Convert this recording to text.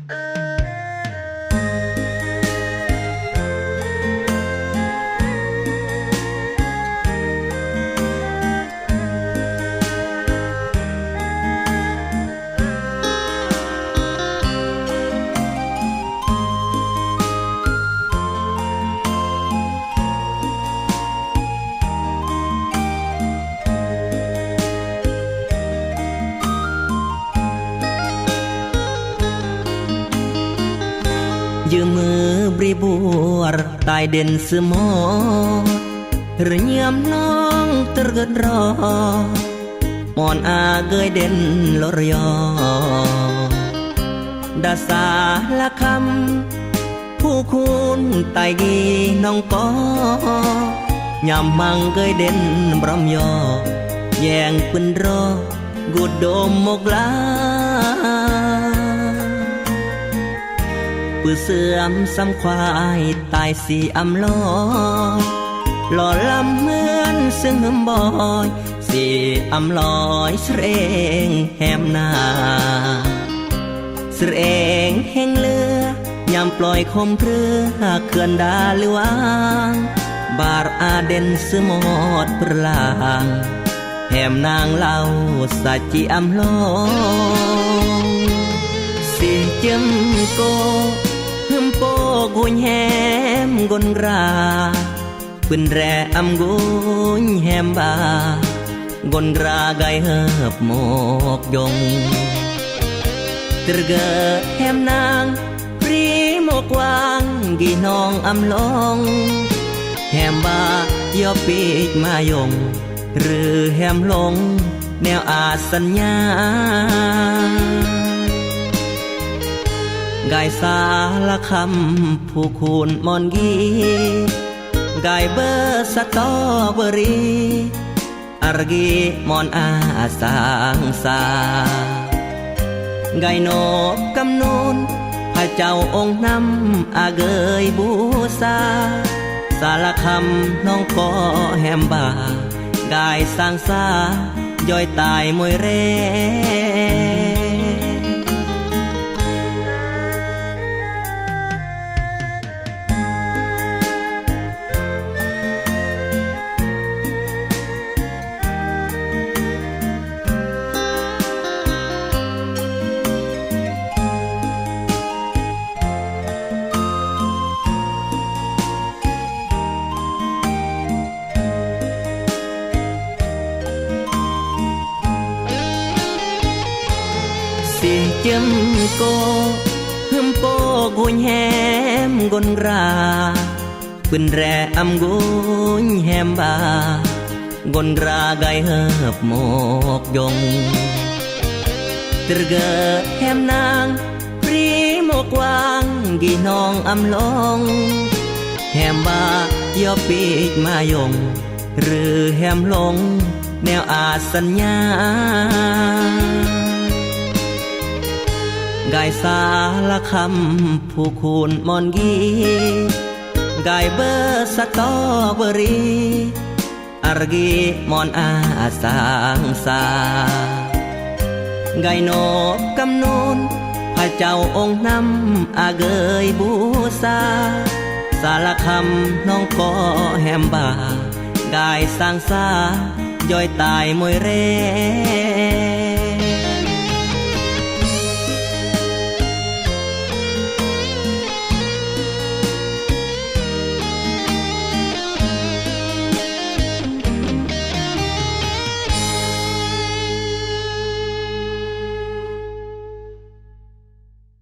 ยืมมือบริบัวตายเด่นสมอหรือเยี่ยมน้องตรึกรอมอนอาเกยเด่นลรยอดาสาละคำผู้คุณตายกีน้องก็ยำมังเกยเด่นบรมยอแยงปืนรอกุดดมมกลาปือเสื่อมซ้ำควายตายสีอำลอหล่อลำเหมือนซึ่งหึมบอยสีอำลอยเสรงแหมนาเสรงแห่งเลือยำปล่อยคมเพรือเขื่อนดาลวางบาร์อาเดนสมอดปรางแหมนางเล่าสัจจิอำลองสีจมโกฮึมโปกุญแฮมกนราปืนแรอำกุญแฮมบากนราไกเฮิบหมกยงตรเกอแฮมนางปรีหมกวางกีน้องอำลองแฮมบายอปีกมายงหรือแฮมลงแนวอาสัญญากายสาละคำผู้คุณมอนกีกายเบอร์สตอเบอรีอารกีมอนอาสางสากายโนบกำนูนพระเจ้าองค์นำอาเกยบูซาสาละคำน้องก็แฮมบากายสางสาย่อยตายมวยเร่จมโกฮึมโปกุญแฮมกนราปืนแรอำกุญแฮมบากนราไกเฮิบหมกยงตรเกอแฮมนางปรีหมกวางกีน้องอำลองแฮมบายอปีกมายงหรือแฮมลงแนวอาสัญญากายสาละคำผู้คุณมอนกีกายเบอร์สตอเบอรีอารกีมอนอาสางสากายโนบกำนูนพระเจ้าองค์นำอาเกยบูซาสาละคำน้องก็แฮมบากายสางสาย่อยตายมวยเร่